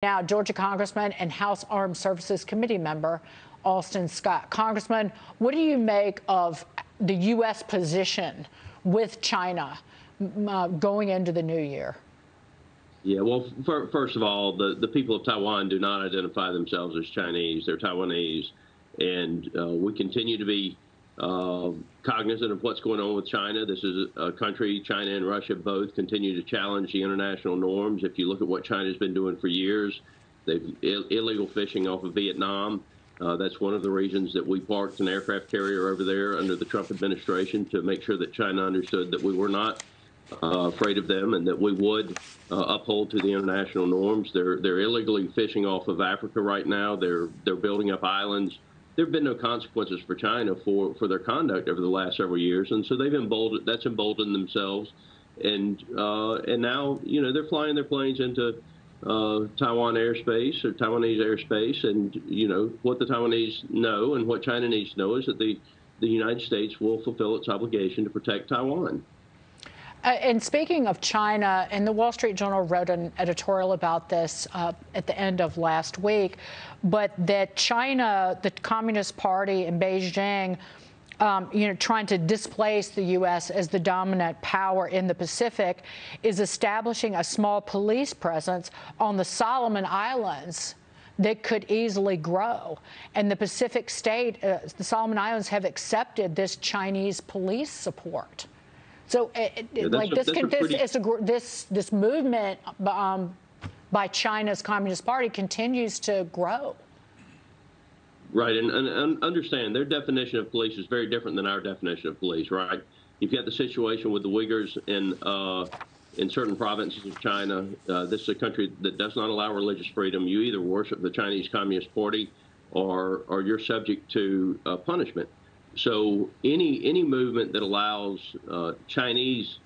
Now, Georgia Congressman and House Armed Services Committee member Alston Scott. Congressman, what do you make of the U.S. position with China going into the new year? Yeah, well, first of all, the people of Taiwan do not identify themselves as Chinese. They're Taiwanese. And we continue to be cognizant of what's going on with China. This is a country, China and Russia both continue to challenge the international norms. If you look at what China's been doing for years, they've illegal fishing off of Vietnam. That's one of the reasons that we parked an aircraft carrier over there under the Trump administration, to make sure that China understood that we were not afraid of them and that we would uphold to the international norms. They're illegally fishing off of Africa right now. They're building up islands. There have been no consequences for China for their conduct over the last several years, and so they've emboldened themselves, and now they're flying their planes into Taiwan airspace or Taiwanese airspace, and what the Taiwanese know and what China needs to know is that the United States will fulfill its obligation to protect Taiwan. And speaking of China, and the Wall Street Journal wrote an editorial about this at the end of last week, but that China, the Communist Party in Beijing, trying to displace the U.S. as the dominant power in the Pacific, is establishing a small police presence on the Solomon Islands that could easily grow. And the Pacific state, the Solomon Islands, have accepted this Chinese police support. So, this movement by China's Communist Party continues to grow. Right, and understand their definition of police is very different than our definition of police. Right, you've got the situation with the Uyghurs in certain provinces of China. This is a country that does not allow religious freedom. You either worship the Chinese Communist Party, or you're subject to punishment. So any movement that allows Chinese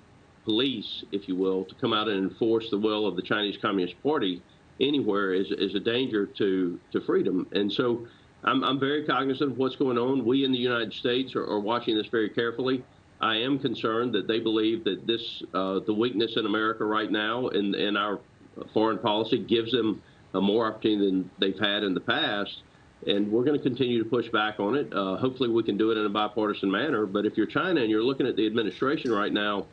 police, if you will, to come out and enforce the will of the Chinese Communist Party anywhere is a danger to freedom. And so I'm very cognizant of what's going on. We in the United States are watching this very carefully. I am concerned that they believe that the weakness in America right now in our foreign policy gives them more opportunity than they've had in the past. And we're going to continue to push back on it. Hopefully we can do it in a bipartisan manner. But if you're China and you're looking at the administration right now,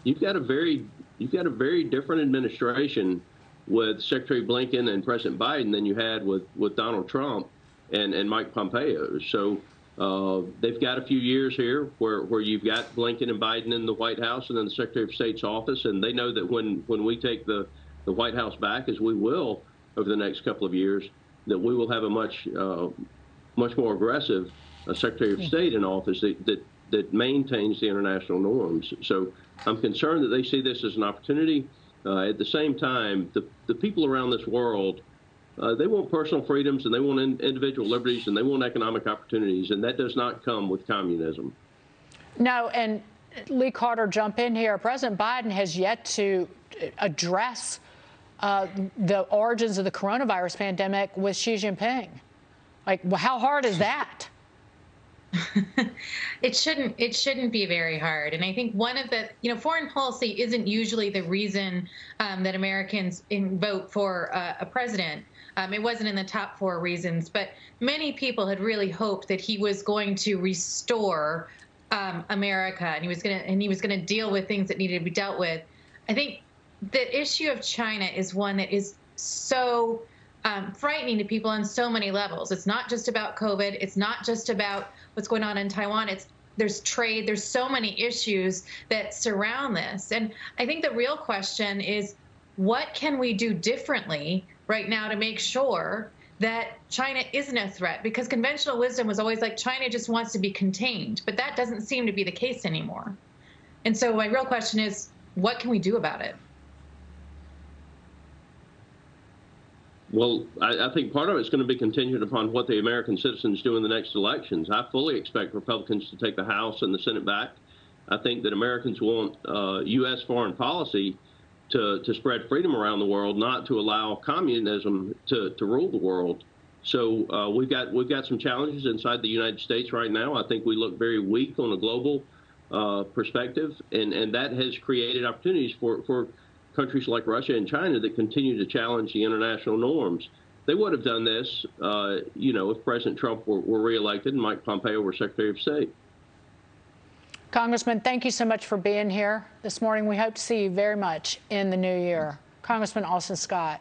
you've got a very different administration with Secretary Blinken and President Biden than you had with Donald Trump and Mike Pompeo. So they've got a few years here where you've got Blinken and Biden in the White House and then the Secretary of State's office. And they know that when we take the White House back, as we will over the next couple of years, that we will have a much more aggressive Secretary of State in office that maintains the international norms. So I'm concerned that they see this as an opportunity. At the same time, the people around this world, they want personal freedoms and they want individual liberties and they want economic opportunities, and that does not come with communism. No, and Lee Carter, jump in here. President Biden has yet to address the origins of the coronavirus pandemic with Xi Jinping. Like, how hard is that? It shouldn't be very hard. And I think one of the, foreign policy isn't usually the reason that Americans vote for a president. It wasn't in the top 4 reasons, but many people had really hoped that he was going to restore America, and he was going to deal with things that needed to be dealt with. I think the issue of China is one that is so frightening to people on so many levels. It's not just about COVID. It's not just about what's going on in Taiwan. There's trade. There's so many issues that surround this. And I think the real question is, what can we do differently right now to make sure that China isn't a threat? Because conventional wisdom was always like, China just wants to be contained. But that doesn't seem to be the case anymore. And so my real question is, what can we do about it? Well, I think part of it's going to be contingent upon what the American citizens do in the next elections. I fully expect Republicans to take the House and the Senate back. I think that Americans want U.S. foreign policy to spread freedom around the world, not to allow communism to rule the world. So we've got some challenges inside the United States right now. I think we look very weak on a global perspective, and that has created opportunities for countries like Russia and China that continue to challenge the international norms. They would have done this, if President Trump were reelected and Mike Pompeo were Secretary of State. Congressman, thank you so much for being here this morning. We hope to see you very much in the new year. Congressman Austin Scott.